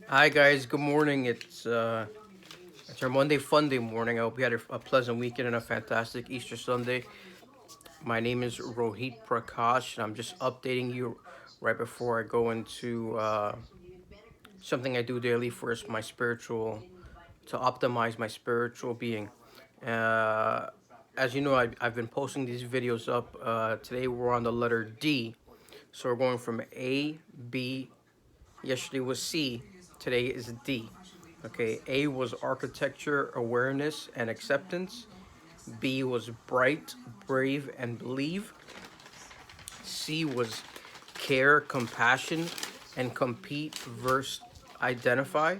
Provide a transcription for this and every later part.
Hi guys, good morning. It's our Monday Fun Day morning. I hope you had a pleasant weekend and a fantastic Easter Sunday. My name is Rohit Prakash, and I'm just updating you right before I go into something I do daily for my spiritual to optimize my spiritual being. Uh, as you know, I've been posting these videos up. Today we're on the letter D, so we're going from A, B. Yesterday was C. Today is D. Okay, A was architecture, awareness, and acceptance. B was bright, brave, and believe. C was care, compassion, and compete versus identify.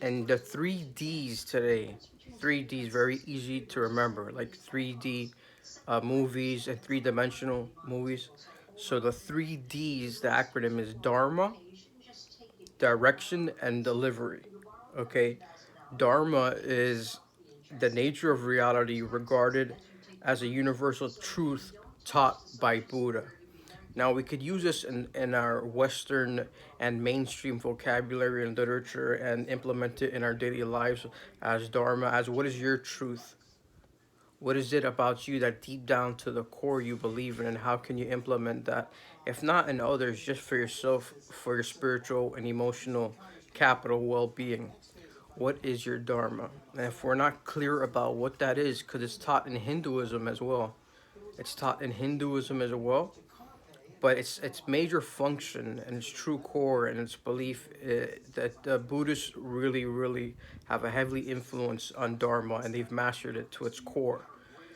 And the three D's today, three D's, very easy to remember, like 3D movies and three-dimensional movies. So the three D's, the acronym is Dharma, direction, and delivery. Okay, Dharma is the nature of reality regarded as a universal truth taught by Buddha. Now, we could use this in our Western and mainstream vocabulary and literature and implement it in our daily lives as Dharma, as what is your truth? What is it about you that deep down to the core you believe in, and how can you implement that? If not in others, just for yourself, for your spiritual and emotional capital well being. What is your Dharma? And if we're not clear about what that is, because it's taught in Hinduism as well, it's taught in Hinduism as well, but its major function and its true core and its belief that the Buddhists really have a heavily influence on Dharma, and they've mastered it to its core.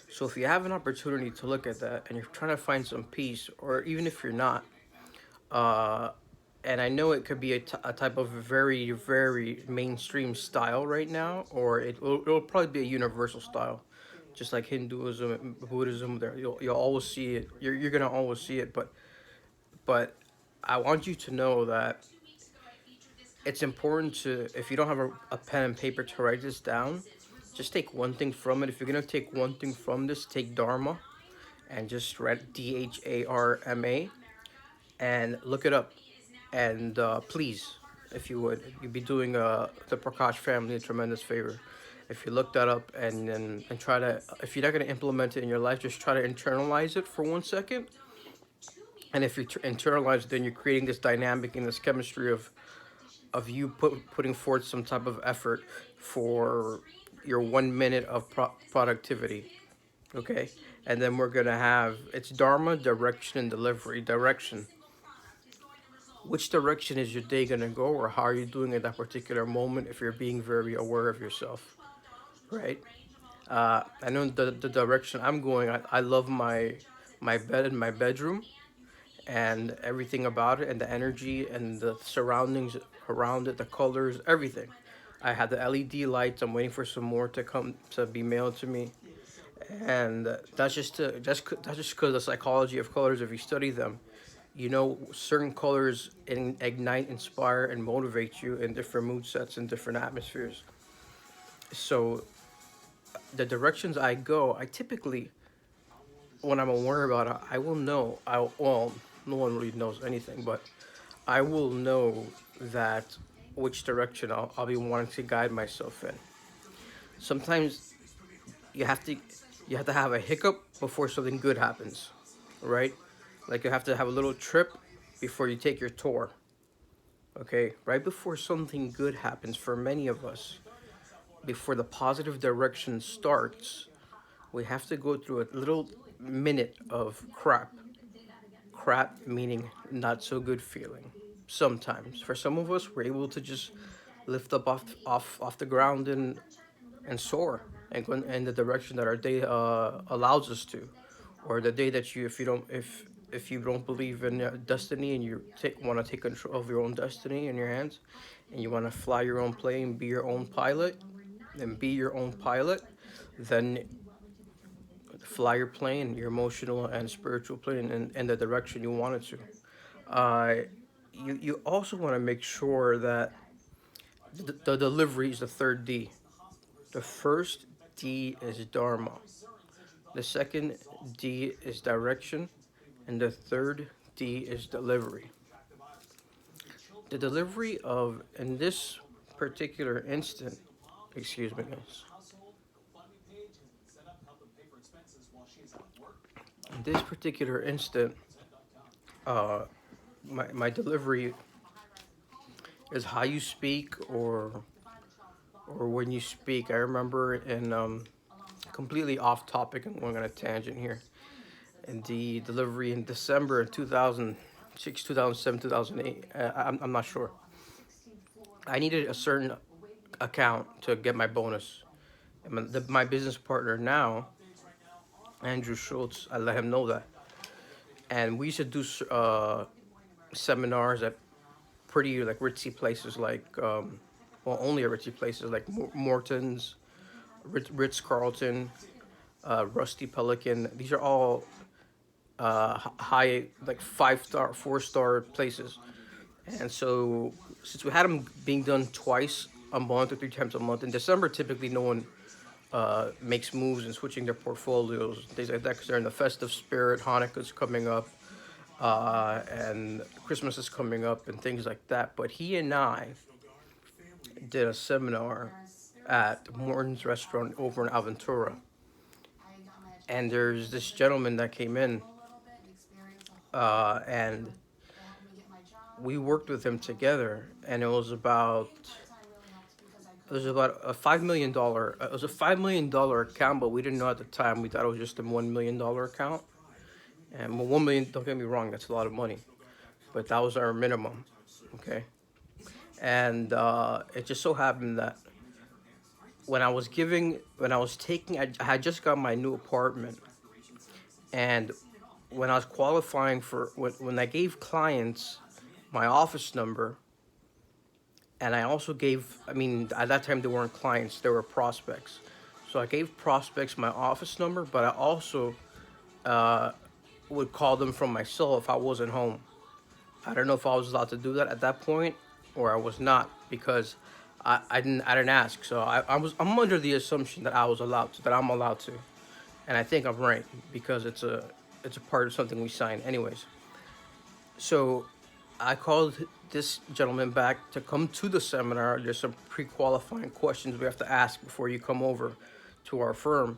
So if you have an opportunity to look at that and you're trying to find some peace, or even if you're not, uh, and I know it could be a type of very mainstream style right now, or it'll probably be a universal style, just like Hinduism and Buddhism. There, you'll always see it. You're gonna always see it, but I want you to know that it's important to, if you don't have a pen and paper to write this down, just take one thing from it. If you're gonna take one thing from this, take Dharma and just write Dharma and look it up. And please, if you would, you'd be doing the Prakash family a tremendous favor. If you look that up and try to, if you're not going to implement it in your life, just try to internalize it for 1 second. And if you internalize it, then you're creating this dynamic and this chemistry of you putting forth some type of effort for your 1 minute of productivity. Okay, and then we're gonna have it's Dharma, direction, and delivery. Direction, which direction is your day gonna go, or how are you doing at that particular moment? If you're being very aware of yourself, right? I know the direction I'm going. I love my bed in my bedroom and everything about it, and the energy and the surroundings around it, the colors, everything. I had the LED lights. I'm waiting for some more to come to be mailed to me, and that's just because the psychology of colors. If you study them, you know certain colors ignite, inspire, and motivate you in different mood sets and different atmospheres. So the directions I go, I typically, when I'm aware about it, I will know. No one really knows anything, but I will know that which direction I'll be wanting to guide myself in. Sometimes you have to you have to have a hiccup before something good happens, right? Like you have to have a little trip before you take your tour. Okay, right before something good happens for many of us, before the positive direction starts, we have to go through a little minute of crap. Crap meaning not so good feeling. Sometimes, for some of us, we're able to just lift up off the ground and soar and go in the direction that our day allows us to, or the day that you, if you don't believe in destiny and you want to take control of your own destiny in your hands, and you want to fly your own plane, be your own pilot, and be your own pilot, then fly your plane, your emotional and spiritual plane, in the direction you want it to. Uh, you also want to make sure that the delivery is the third D. The first D is Dharma. The second D is direction. And the third D is delivery. The delivery of, in this particular instant, excuse me, guys. In this particular instant, uh, my delivery is how you speak or when you speak. I remember in completely off topic and going on a tangent here. In the delivery in December of 2006, 2007, 2008, I'm not sure. I needed a certain account to get my bonus. And my business partner now, Andrew Schultz, I let him know that. And we used to do seminars at pretty like ritzy places like, well, only at ritzy places like Morton's, Ritz Carlton, Rusty Pelican. These are all high, like 5-star, 4-star places. And so, since we had them being done twice a month or 3 times a month, in December, typically no one makes moves and switching their portfolios, things like that, because they're in the festive spirit. Hanukkah's coming up, and Christmas is coming up, and things like that. But he and I did a seminar at Morton's restaurant over in Aventura. And there's this gentleman that came in, and we worked with him together, and it was about $5 million. It was a $5 million account, but we didn't know at the time. We thought it was just a $1 million account. And 1 million, don't get me wrong, that's a lot of money, but that was our minimum. Okay, and it just so happened that I had just got my new apartment, and when I was qualifying for when I gave clients my office number, and I also gave, I mean, at that time they weren't clients, they were prospects. So I gave prospects my office number, but I also would call them from my cell if I wasn't home. I don't know if I was allowed to do that at that point, or I was not, because I didn't ask. So I'm under the assumption that I'm allowed to, and I think I'm right because it's a part of something we signed, anyways. So I called this gentleman back to come to the seminar. There's some pre-qualifying questions we have to ask before you come over to our firm,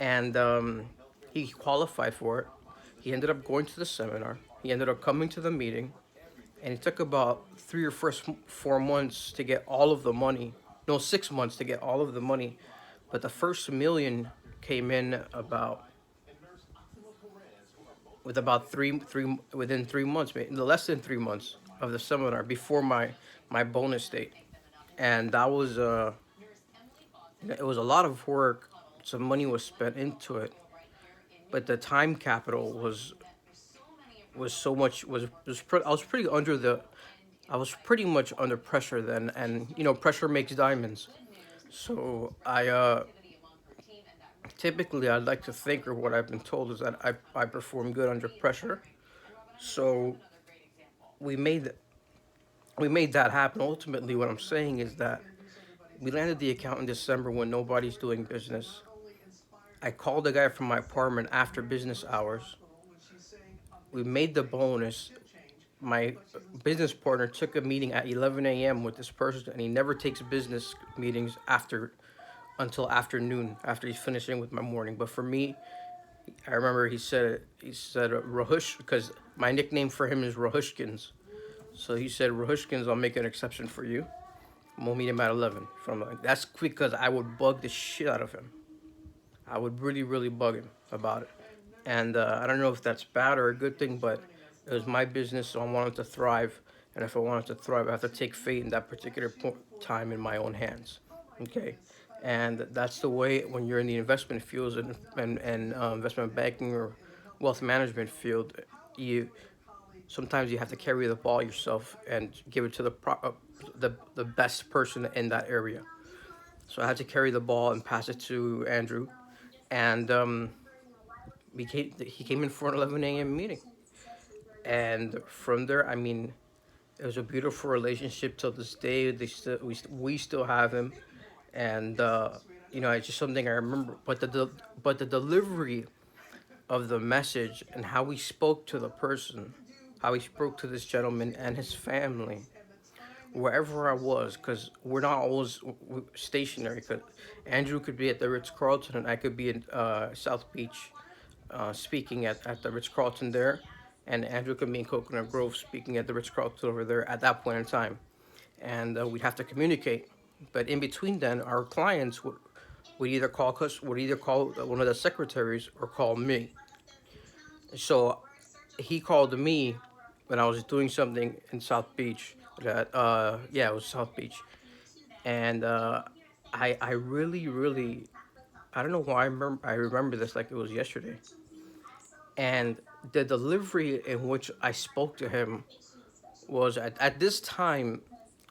and he qualified for it. He ended up going to the seminar. He ended up coming to the meeting, and it took about 4 months to get all of the money. No, 6 months to get all of the money, but the first million came in about three within 3 months, less than 3 months of the seminar before my bonus date, and that was it was a lot of work. Some money was spent into it, but the time capital was so much I was pretty much under pressure then, and pressure makes diamonds. So I typically I'd like to think, or what I've been told is that I perform good under pressure. So we made we made that happen. Ultimately, what I'm saying is that we landed the account in December when nobody's doing business. I called the guy from my apartment after business hours. We made the bonus. My business partner took a meeting at 11 a.m. with this person, and he never takes business meetings until afternoon, after he's finishing with my morning. But for me, I remember he said Rahush, because my nickname for him is Rahushkins. So he said, Rahushkins, I'll make an exception for you. We'll meet him at 11. That's because I would bug the shit out of him. I would really, really bug him about it. And I don't know if that's bad or a good thing, but it was my business, so I wanted to thrive. And if I wanted to thrive, I have to take fate in that particular time in my own hands. Okay? And that's the way when you're in the investment fields and investment banking or wealth management field, you sometimes you have to carry the ball yourself and give it to the best person in that area. So I had to carry the ball and pass it to Andrew, and he came in for an 11 a.m. meeting, and from there, I mean, it was a beautiful relationship till this day. We still have him, and it's just something I remember. But the delivery of the message and how we spoke to the person, how he spoke to this gentleman and his family, wherever I was, because we're not always stationary. Because Andrew could be at the Ritz Carlton, and I could be in South Beach, speaking at the Ritz Carlton there, and Andrew could be in Coconut Grove speaking at the Ritz Carlton over there at that point in time, and we'd have to communicate. But in between, then our clients would either call one of the secretaries or call me. So he called me when I was doing something in South Beach. That yeah, it was South Beach, and I really I don't know why I remember this like it was yesterday. And the delivery in which I spoke to him was at this time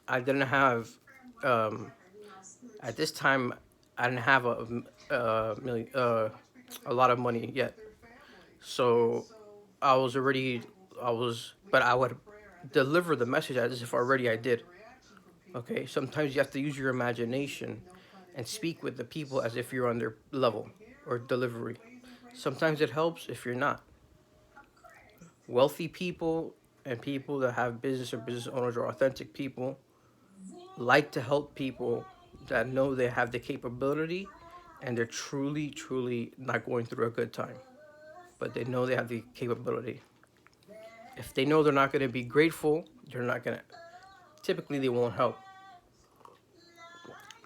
I didn't have um, at this time I didn't have a lot of money yet. So I was already but I would deliver the message as if already I did. Okay, sometimes you have to use your imagination and speak with the people as if you're on their level or delivery. Sometimes it helps if you're not. Wealthy people and people that have business or business owners or authentic people like to help people that know they have the capability and they're truly not going through a good time, but they know they have the capability. If they know they're not going to be grateful, they're not going to. Typically, they won't help.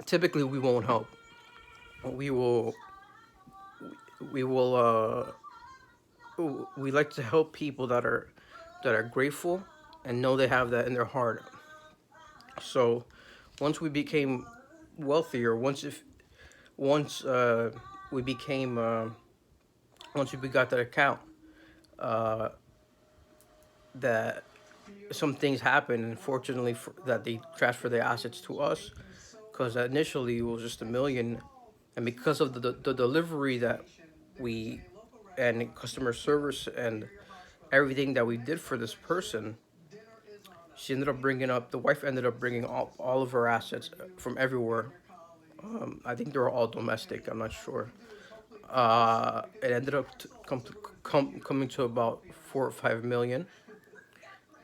Typically, we won't help. We will. We will. We like to help people that are grateful and know they have that in their heart. So, once we became wealthier, once we became once we got that account, uh, that some things happened, and fortunately that they transferred their assets to us, because initially it was just 1 million, and because of the delivery that we and customer service and everything that we did for this person, she ended up bringing up the wife ended up bringing all of her assets from everywhere. I think they were all domestic. I'm not sure. It ended up coming to about 4 or 5 million.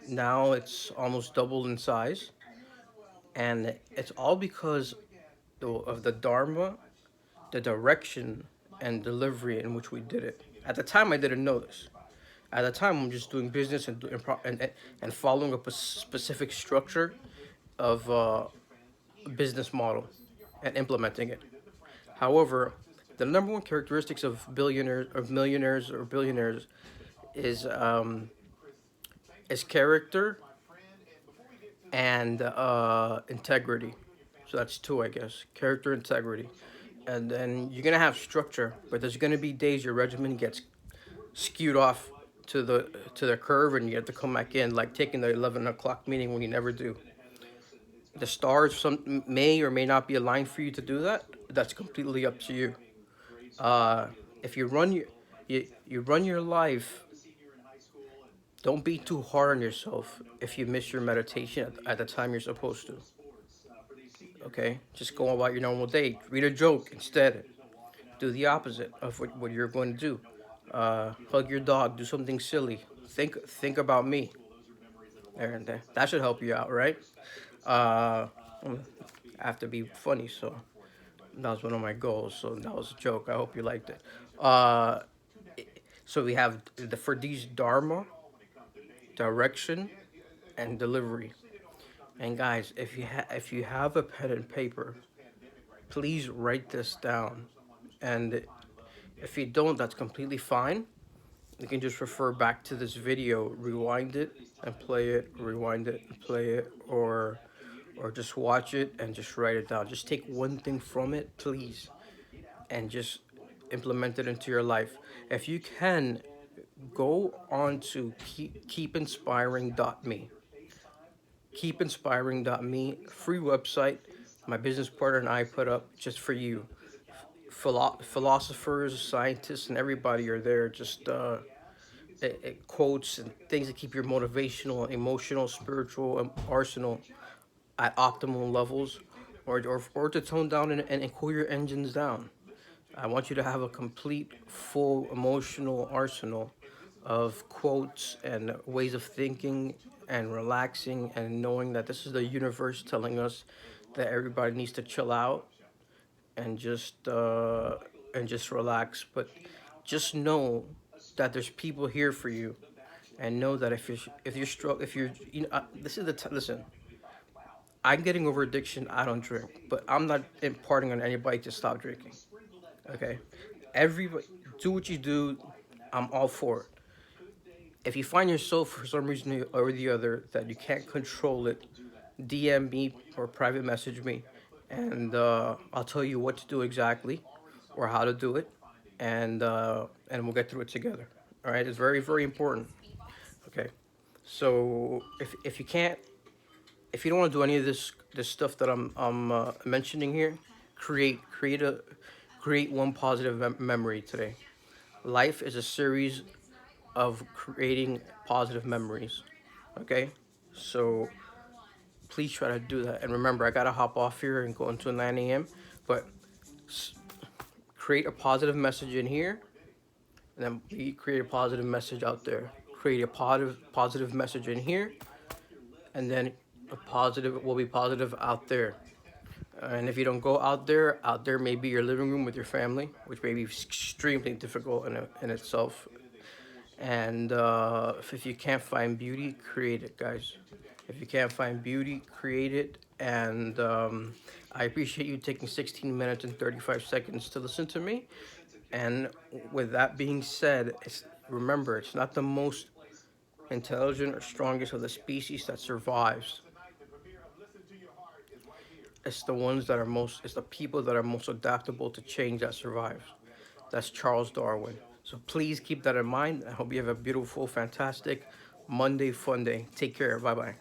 Now it's almost doubled in size, and it's all because of the dharma, the direction, and delivery in which we did it. At the time, I didn't know this. At the time, I'm just doing business and following up a specific structure of business model and implementing it. However, the number one characteristics of billionaires, of millionaires, or billionaires is character and integrity. So that's two, I guess. Character, integrity, and then you're gonna have structure, but there's gonna be days your regimen gets skewed off to the curve, and you have to come back in, like taking the 11 o'clock meeting when you never do. The stars may or may not be aligned for you to do that. That's completely up to you. Uh, if you run your life, don't be too hard on yourself if you miss your meditation at the time you're supposed to. Okay, just go about your normal day. Read a joke instead. Do the opposite of what you're going to do. Hug your dog. Do something silly. Think about me. And that should help you out, right? Uh, I have to be funny, so that was one of my goals. So that was a joke. I hope you liked it. Uh, so we have for these dharma, direction, and delivery. And guys, if you have a pen and paper, please write this down. And if you don't, that's completely fine. You can just refer back to this video, rewind it and play it, rewind it and play it, or just watch it and just write it down. Just take one thing from it, please, and just implement it into your life. If you can, go on to keepinspiring.me. Keepinspiring.me, free website. My business partner and I put up just for you. Philosophers, scientists, and everybody are there. Just quotes and things that keep your motivational, emotional, spiritual arsenal at optimal levels, or to tone down and cool your engines down. I want you to have a complete, full emotional arsenal of quotes and ways of thinking and relaxing and knowing that this is the universe telling us that everybody needs to chill out and just relax. But just know that there's people here for you, and know that if you're if you're this is listen. I'm getting over addiction. I don't drink, but I'm not imparting on anybody to stop drinking. Okay, everybody do what you do. I'm all for it. If you find yourself for some reason or the other that you can't control it, DM me or private message me, and I'll tell you what to do exactly, or how to do it, and we'll get through it together. All right, it's very very important. Okay, so if you can't, if you don't want to do any of this stuff that I'm mentioning here, create one positive memory today. Life is a series of creating positive memories. Okay, so please try to do that. And remember, I gotta hop off here and go until 9 a.m. But create a positive message in here, and then we create a positive message out there. Create a positive message in here, and then a positive will be positive out there. And if you don't go out there may be your living room with your family, which may be extremely difficult in itself. And if you can't find beauty, create it, guys. If you can't find beauty, create it. And I appreciate you taking 16 minutes and 35 seconds to listen to me. And with that being said, remember, it's not the most intelligent or strongest of the species that survives. It's the ones that are most, it's the people that are most adaptable to change that survives. That's Charles Darwin. So please keep that in mind. I hope you have a beautiful, fantastic Monday fun day. Take care. Bye bye.